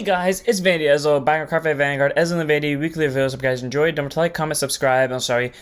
Hey guys, it's Vanity Ezel, back on Cardinal Vanguard, Ezel and Vanity weekly reviews. Hope you guys enjoyed. Don't forget to like, comment, subscribe.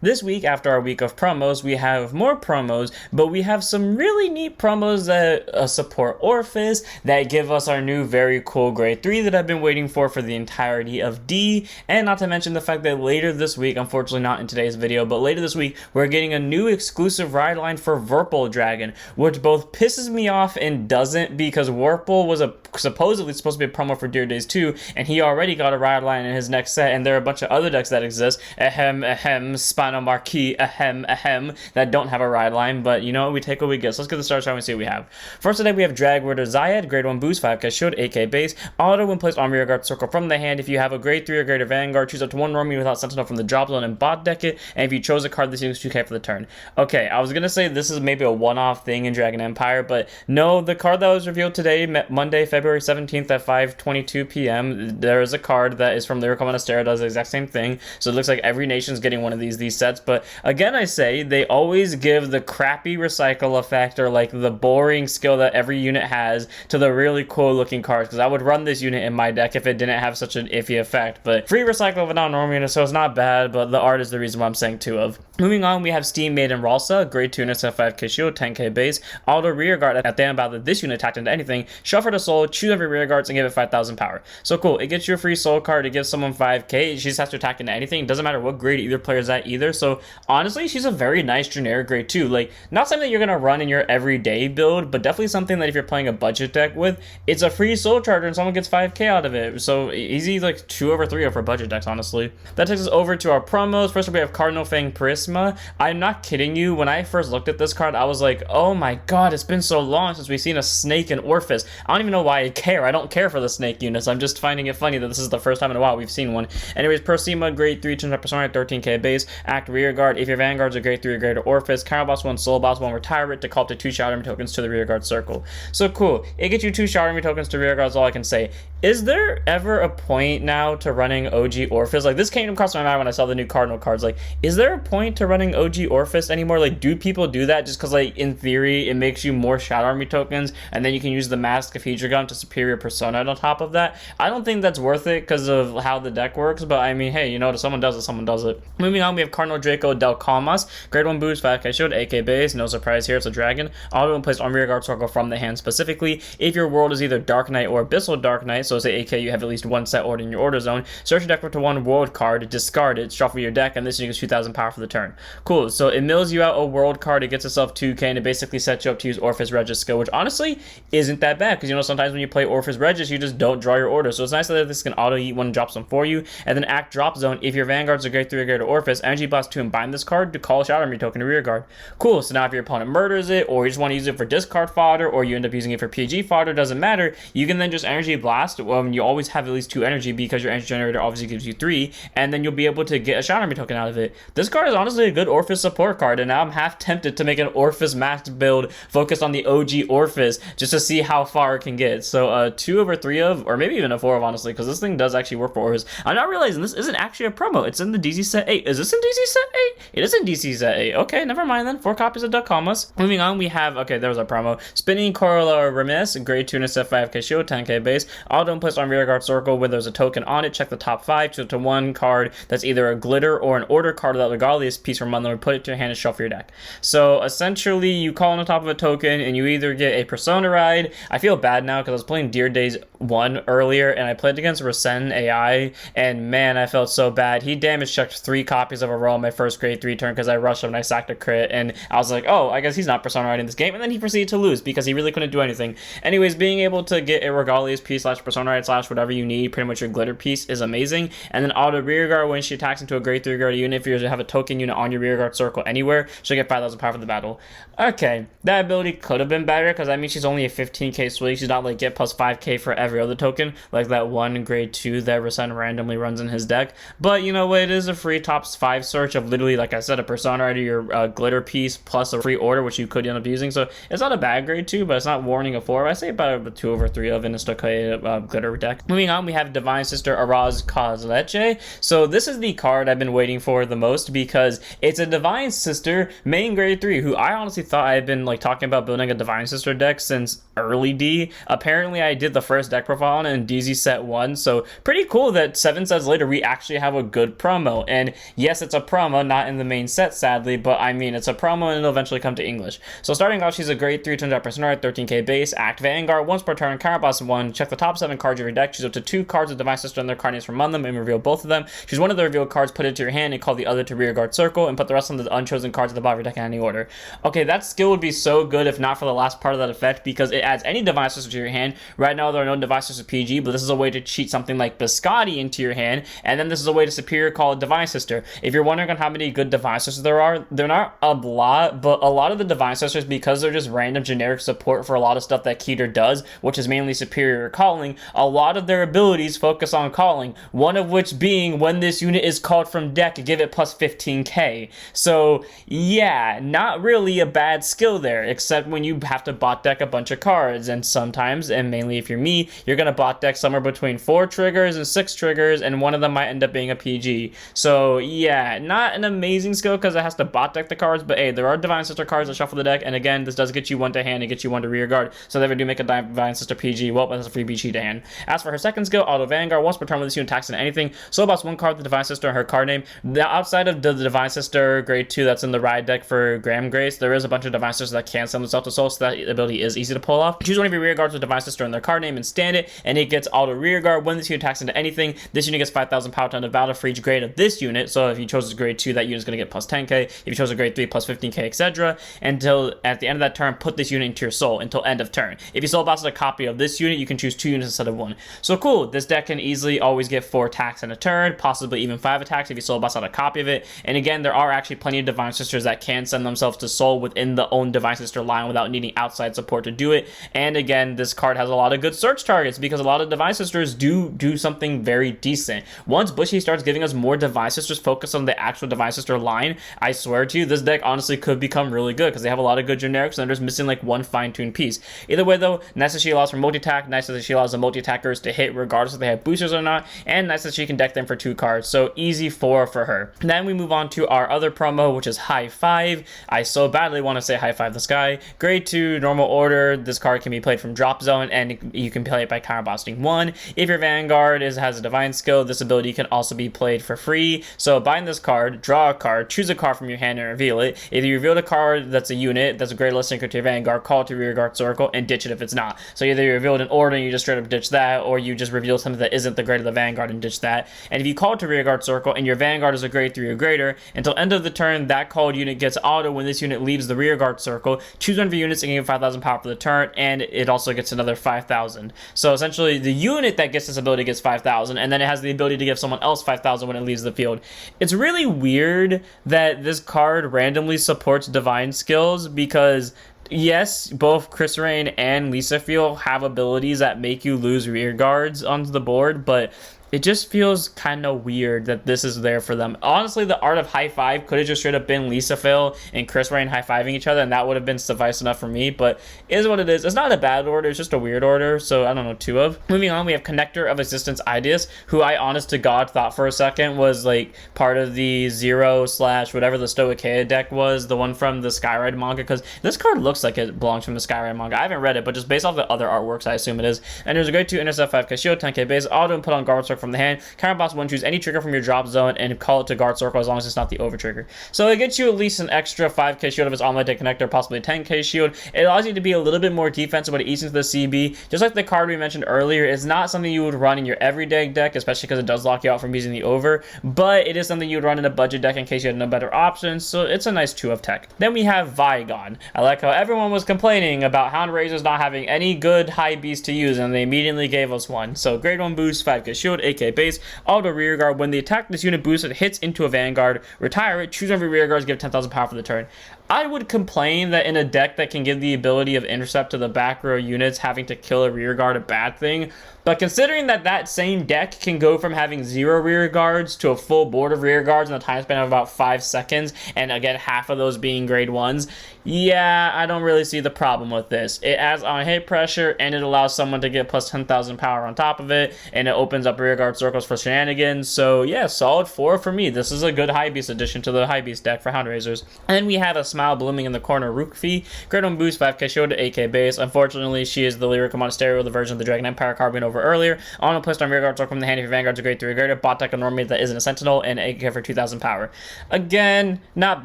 This week, after our week of promos, we have more promos, but we have some really neat promos that support Orfist, that give us our new very cool grade 3 that I've been waiting for the entirety of D, and not to mention the fact that later this week, unfortunately not in today's video, but later this week, we're getting a new exclusive ride line for Vorpal Dragon, which both pisses me off and doesn't, because Vorpal was supposedly supposed to be a promo for Dear Days 2, and he already got a ride line in his next set, and there are a bunch of other decks that exist, Spinal Marquis, that don't have a ride line, but you know, we take what we get. So let's get the started and see what we have. First today we have Drag Warder Zyed, grade 1 boost, 5k shield, 8k base, auto when placed on rear guard circle from the hand. If you have a grade 3 or greater Vanguard, choose up to one Romy without Sentinel from the drop zone and bot deck it, and if you chose a card, this equals 2k for the turn. Okay, I was gonna say this is maybe a one-off thing in Dragon Empire, but no, the card that was revealed today, Monday, February 17th at 5:22 p.m., there is a card that is from Lyrical Monastera, does the exact same thing, so it looks like every nation's getting one of these sets. But again, I say, they always give the crappy recycle effect, or like the boring skill that every unit has, to the really cool looking cards, because I would run this unit in my deck if it didn't have such an iffy effect. But free recycle of a non-normal unit, so it's not bad, but the art is the reason why I'm saying 2 of. Moving on, we have Steam Maiden Ralsa, grade 2 units at 5k shield, 10k base, auto rear guard. At the end of battle, this unit attacked into anything, shuffle the soul, choose every rear guards, and give it 5,000 power. So cool, it gets you a free soul card, it gives someone 5k, she just has to attack into anything, it doesn't matter what grade either player's at either. So honestly, she's a very nice generic grade 2, like not something that you're gonna run in your everyday build, but definitely something that if you're playing a budget deck with, it's a free soul charger and someone gets 5k out of it. So easy, like 2 over 3 for budget decks, honestly. That takes us over to our promos. First we have Cardinal Fang Prisma. I'm not kidding you, when I first looked at this card, I was like, oh my god, it's been so long since we've seen a snake in Orfist. I don't even know why I care. I don't care for the snake units. I'm just finding it funny that this is the first time in a while we've seen one. Anyways, Persema, grade 3, turns up persona, 13k base, act rear guard. If your Vanguard's a grade 3 or greater Orfist, counter boss 1, soul boss 1, retire it to call up to 2 Shadow Army tokens to the rear guard circle. So cool. It gets you 2 Shadow Army tokens to rear guard, is all I can say. Is there ever a point now to running OG Orfist? Like, this came across my mind when I saw the new Cardinal cards. Like, is there a point to running OG Orfist anymore? Like, do people do that just because, like, in theory, it makes you more Shadow Army tokens, and then you can use the Mask of Hedron to superior persona on top of that? I don't think that's worth it because of how the deck works, but I mean, hey, you know, if someone does it, someone does it. Moving on, we have Cardinal Draco Del Calmas, grade 1 boost, 5k shield, 8k base, no surprise here, it's a dragon. Auto when placed on rear guard circle from the hand specifically. If your world is either Dark Knight or Abyssal Dark Knight, so say AK, you have at least one set order in your order zone, search your deck for one world card, discard it, shuffle your deck, and this equals 2,000 power for the turn. Cool, so it mills you out a world card, it gets itself 2k, and it basically sets you up to use Orfist Regis skill, which honestly isn't that bad, because you know, sometimes when you play Orfist Regis, you just don't draw your order, so it's nice that this can auto eat one and drop some for you. And then act drop zone, if your Vanguard's a grade 3 or greater Orfist, energy blast 2 and bind this card to call Shadow Army token to rear guard. Cool, so now if your opponent murders it, or you just want to use it for discard fodder, or you end up using it for PG fodder, doesn't matter, you can then just energy blast. You always have at least 2 energy because your energy generator obviously gives you 3, and then you'll be able to get a Shadow Army token out of it. This card is honestly a good Orfist support card, and now I'm half tempted to make an Orfist max build focused on the OG Orfist just to see how far it can get. So 2 over 3 of, or maybe even a 4 of, honestly, because this thing does actually work for Orfist. I'm not realizing this isn't actually a promo. It's in the DC set 8. Is this in DC set 8? It is in DC set 8. Okay, never mind then. 4 copies of Duck Calmas. Moving on, we have, okay, there was a promo. Spinning Corolla Remiss, grade 2 set 5k shield, 10k base. Auto when placed on rear guard circle when there's a token on it, check the top 5, choose to 1 card that's either a glitter or an order card without the godliest piece from Mundler, put it to your hand and shuffle your deck. So essentially, you call on the top of a token and you either get a persona ride. I feel bad now because I was playing Dear Days 1 earlier and I played against Rasen AI, and man, I felt so bad. He damage checked 3 copies of a row on my first grade 3 turn because I rushed him and I sacked a crit, and I was like, oh, I guess he's not persona riding this game, and then he proceeded to lose because he really couldn't do anything. Anyways, being able to get a Regalia's piece slash persona ride slash whatever you need, pretty much your glitter piece, is amazing. And then auto rear guard when she attacks into a grade 3 guard unit, if you have a token unit on your rear guard circle anywhere, she'll get 5,000 power for the battle. Okay, that ability could have been better because I mean she's only a 15k swing, she's not like get plus 5k for every other token like that one grade 2 that Rasen randomly runs in his deck. But you know what, it is a free top 5 search of literally, like I said, a persona rider, your glitter piece plus a free order, which you could end up using. So it's not a bad grade 2, but it's not warning a 4. I say about a 2 over 3 of, and it's okay glitter deck. Moving on, we have Divine Sister Araz Kozleche. So this is the card I've been waiting for the most because it's a Divine Sister main grade 3 who I honestly thought I had been like talking about building a Divine Sister deck since early D. Apparently I did the first deck profile on it in DZ set 1, so pretty cool that 7 sets later we actually have a good promo. And yes, it's a promo, not in the main set sadly, but I mean it's a promo and it'll eventually come to English. So starting off, she's a grade 3 200% art, 13k base, act Vanguard, once per turn, card boss 1, check the top 7 cards of your deck, choose up to 2 cards of Divine Sister and their card names from among them and reveal both of them. Choose one of the revealed cards, put it to your hand and call the other to rearguard circle, and put the rest on the unchosen cards at the bottom of your deck in any order. Okay, that skill would be so good if not for the last part of that effect, because it adds any Divine Sister to your hand. Right now there are no Divine Sister PG, but this is a way to cheat something like Biscotti into your hand, and then this is a way to superior call a Divine Sister. If you're wondering on how many good Divine Sisters there are, they're not a lot, but a lot of the Divine Sisters, because they're just random generic support for a lot of stuff that Keter does, which is mainly superior calling, a lot of their abilities focus on calling, one of which being when this unit is called from deck, give it plus 15k. So yeah, not really a bad skill there, except when you have to bot deck a bunch of cards, and sometimes, and mainly if you're me, you're gonna bot deck somewhere between 4 triggers and 6 triggers, and one of them might end up being a PG. So yeah, not an amazing skill because it has to bot deck the cards, but hey, there are Divine Sister cards that shuffle the deck, and again, this does get you one to hand and get you one to rear guard, so if they ever do make a Divine Sister PG, well, that's a free BG to hand. As for her second skill, Auto Vanguard, once per turn when this unit attacks into anything, so boss 1 card with the Divine Sister and her card name. Outside of the Divine Sister grade 2 that's in the ride deck for Graham Grace, there is a bunch of Divine Sisters that can send themselves to soul, so that ability is easy to pull off. Choose one of your rear guards with Divine Sister and their card name and stand it, and it gets auto rear guard when this unit attacks into anything. This unit gets 5,000 power to end of battle for each grade of this unit, so if you chose a grade 2, that unit is going to get plus 10k, if you chose a grade 3, plus 15k, etc. Until at the end of that turn, put this unit into your soul until end of turn. If you soul boss a copy of this unit, you can choose 2 units instead of 1. So cool, this deck can easily always get 4 attacks in a turn, possibly even 5 attacks if you soul boss out a copy of it. And again, there are actually plenty of Divine Sisters that can send themselves to soul within the own Divine Sister line without needing outside support to do it. And again, this card has a lot of good search targets because a lot of Divine Sisters do something very decent. Once Bushy starts giving us more Divine Sisters focused on the actual Divine Sister line, I swear to you, this deck honestly could become really good because they have a lot of good generics and they're just missing like one fine-tuned piece. Either way though, nice that she allows for multi-attack, nice that she allows the multi-attackers to hit regardless if they have boosters or not, and nice that she can deck them for 2 cards, so easy 4 for her. Then we move on to our other promo, which is High 5. I so badly want to say High 5 the Sky. Grade 2, normal order, this card can be played from drop zone and you can play it by counter bossing 1. If your Vanguard has a Divine skill, this ability can also be played for free. So bind this card, draw a card, choose a card from your hand and reveal it. If you reveal a card that's a unit, that's a grade less synchro to your Vanguard, call it to rearguard circle and ditch it if it's not. So either you revealed an order and you just straight up ditch that, or you just reveal something that isn't the grade of the Vanguard and ditch that. And if you call it to rearguard circle and your Vanguard is a grade 3 or greater, until end of the turn, that called unit gets auto when this unit leaves the rearguard circle. Choose one of your units and give 5,000 power for the turn, and it also gets another 5,000. So essentially, the unit that gets this ability gets 5,000, and then it has the ability to give someone else 5,000 when it leaves the field. It's really weird that this card randomly supports Divine skills because yes, both Chris Rain and Lisa Field have abilities that make you lose rear guards onto the board, but it just feels kind of weird that this is there for them. Honestly, the art of High 5 could have just straight up been Lisa Phil and Chris Rain high-fiving each other, and that would have been suffice enough for me, but it is what it is. It's not a bad order, it's just a weird order, so I don't know, 2 of. Moving on, we have Connector of Existence Ideas, who I honest to God thought for a second was like part of the Zero / whatever the Stoicheia deck was, the one from the Skyride manga, because this card looks like it belongs from the Skyride manga. I haven't read it, but just based off the other artworks, I assume it is. And there's a grade 2 intercept 5k shield, 10k base, auto and put on guard circle from the hand. Counter boss 1, choose any trigger from your drop zone and call it to guard circle as long as it's not the over trigger. So it gets you at least an extra 5k shield if it's on deck connector, possibly 10k shield. It allows you to be a little bit more defensive when it eats into the CB. Just like the card we mentioned earlier, it's not something you would run in your everyday deck, especially because it does lock you out from using the over, but it is something you would run in a budget deck in case you had no better options, so it's a nice 2 of tech. Then we have Vigon. I like how everyone was complaining about Hound Razors not having any good high beast to use, and they immediately gave us one. So grade 1 boost, 5k shield, 8k base, auto rear guard. When the attack this unit boosts, it hits into a Vanguard, retire it, choose every rear guard, give 10,000 power for the turn. I would complain that in a deck that can give the ability of intercept to the back row units, having to kill a rearguard a bad thing. But considering that that same deck can go from having 0 rear guards to a full board of rear guards in a time span of about 5 seconds, and again half of those being grade 1s, yeah, I don't really see the problem with this. It adds on hit pressure, and it allows someone to get plus 10,000 power on top of it, and it opens up rear guard circles for shenanigans. So yeah, solid 4 for me. This is a good high beast addition to the high beast deck for Hound Raisers. And then we have a smile blooming in the corner, Rookfi. Great on boost, 5k shield to 8k base. Unfortunately, she is the Lyrical Monasterio, the version of the Dragon Empire card we went over earlier. On a placed on rear guard circle from the hand if your Vanguard's a grade 3 or greater. Bot deck a normally that isn't a Sentinel, and 8k for 2,000 power. Again, not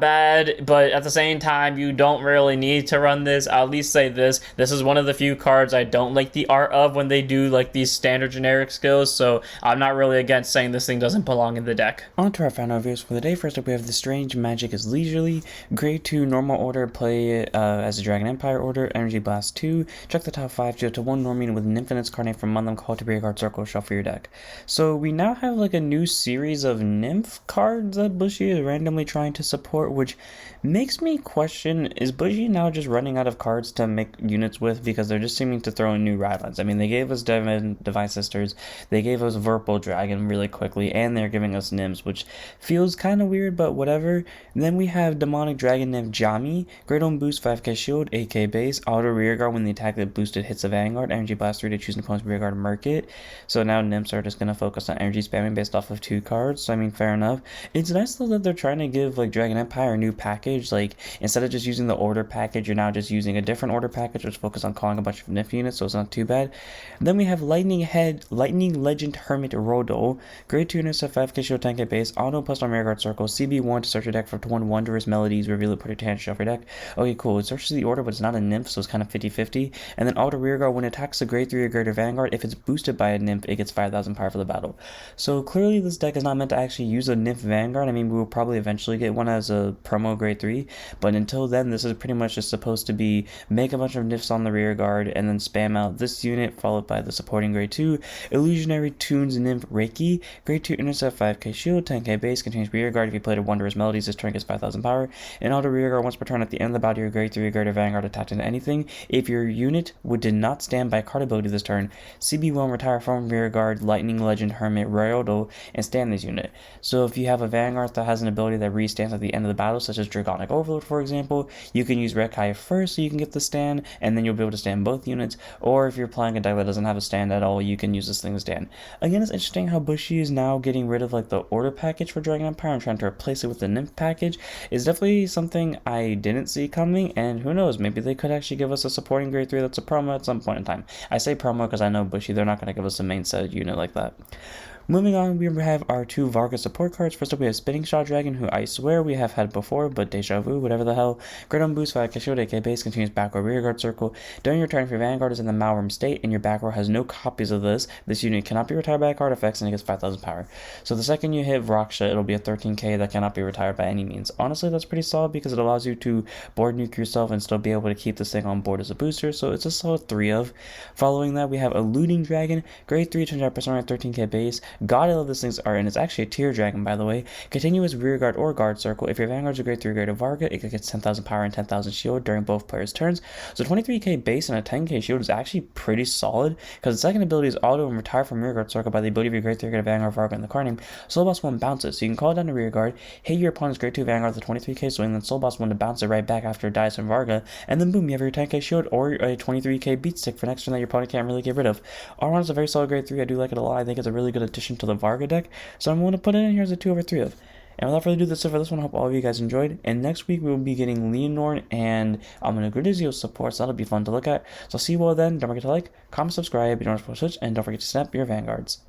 bad, but at the same time, you don't really need to run this. I'll at least say this. This is one of the few cards I don't like the art of when they do like these standard generic skills, so I'm not really against saying this thing doesn't belong in the deck. On to our final reviews for the day. First up, we have the Strange Magic is Leisurely. Grade 2 normal order, play as a Dragon Empire order. Energy Blast 2. Check the top 5, deal to 1 Normie with Nymph in its card name from Mundum, call to rear guard circle, shuffle your deck. So we now have like a new series of Nymph cards that Bushy is randomly trying to support, which makes me question, is Bushy now just running out of cards to make units with, because they're just seeming to throw in new Rylans? I mean, they gave us Divine Sisters, they gave us Vorpal Dragon really quickly, and they're giving us Nymphs, which feels kind of weird, but whatever. And then we have Demonic Dragon Nymph Jami. Great on boost, 5k shield, 8k base, auto rearguard when the attack that boosted hits a Vanguard, energy blast 3 to choose an opponent's rearguard and mark it. So now Nymphs are just going to focus on energy spamming based off of 2 cards, so I mean, fair enough. It's nice though that they're trying to give like Dragon Empire a new package. Like, instead of just using the order package, you're now just using a different order package which focuses on calling a bunch of Nymph units, so it's not too bad. And then we have Lightning Legend Hermit Rodol. Grade 2 intercept, 5k shield, 10k base, auto plus on rearguard circle, CB1 to search your deck for 1 wondrous melodies, reveal it, put it to hand, shuffle your deck. Okay, cool. It searches the order, but it's not a Nymph, so it's kind of 50-50. And then auto rearguard when it attacks a grade 3 or greater Vanguard, if it's boosted by a Nymph, it gets 5,000 power for the battle. So clearly this deck is not meant to actually use a Nymph Vanguard. I mean, we will probably eventually get one as a promo grade 3, but until then, this is pretty much just supposed to be make a bunch of Nymphs on the rear guard and then spam out this unit, followed by the supporting grade 2. Illusionary Tunes Nymph Reiki. Grade 2 intercept, 5k shield, 10k base, contains rear guard. If you played a Wondrous Melodies, this turn gets 5,000 power. And auto rear guard once per turn at the end of the battle, your grade 3 or greater Vanguard attacked into anything. If your unit did not stand by card ability this turn, CB1 retire from rear guard Lightning Legend Hermit Royal and stand this unit. So if you have a Vanguard that has an ability that restands at the end of the battle, such as Dragonic Overload for example, you can use Rekai first so you can get the stand, and then you'll be able to stand both units. Or if you're playing a deck that doesn't have a stand at all, you can use this thing to stand. Again, it's interesting how Bushy is now getting rid of like the order package for Dragon Empire and trying to replace it with the Nymph package. It's definitely something I didn't see coming, and who knows, maybe they could actually give us a supporting grade 3 that's a promo at some point in time. I say promo because I know Bushy, they're not going to give us a main set unit like that. Moving on, we have our 2 Varga support cards. First up, we have Spinning Shot Dragon, who I swear we have had before, but deja vu, whatever the hell. Great on boost, 5k shield, 8k base, continues back row rear guard circle. During your turn, if your Vanguard is in the Malrum state and your back row has no copies of this unit cannot be retired by card effects, and it gets 5,000 power. So the second you hit Vraksha, it'll be a 13k that cannot be retired by any means. Honestly, that's pretty solid because it allows you to board nuke yourself and still be able to keep this thing on board as a booster, so it's a solid 3 of. Following that, we have Eluding Dragon, grade 3, 29% 13k base. God, I love this thing's art, and it's actually a tier dragon, by the way. Continuous rear guard or guard circle. If your Vanguard's a grade 3 grade of Varga, it gets 10,000 power and 10,000 shield during both players' turns. So 23k base and a 10k shield is actually pretty solid, because the second ability is auto and retire from rear guard circle by the ability of your grade 3 grade of Vanguard Varga in the card name. Soul Boss 1 bounces, so you can call down the rear guard, hit your opponent's grade 2 Vanguard with a 23k swing, then Soul Boss 1 to bounce it right back after it dies from Varga, and then boom, you have your 10k shield or a 23k beat stick for next turn that your opponent can't really get rid of. All around, it's a very solid grade 3. I do like it a lot. I think it's a really good addition to the Varga deck, so I'm going to put it in here as a 2/3 of. And without further ado, that's it for this one. I hope all of you guys enjoyed. And next week, we will be getting Leonor and Gridizio support, so that'll be fun to look at. So I'll see you all then. Don't forget to like, comment, subscribe, be notified for Switch, and don't forget to snap your Vanguards.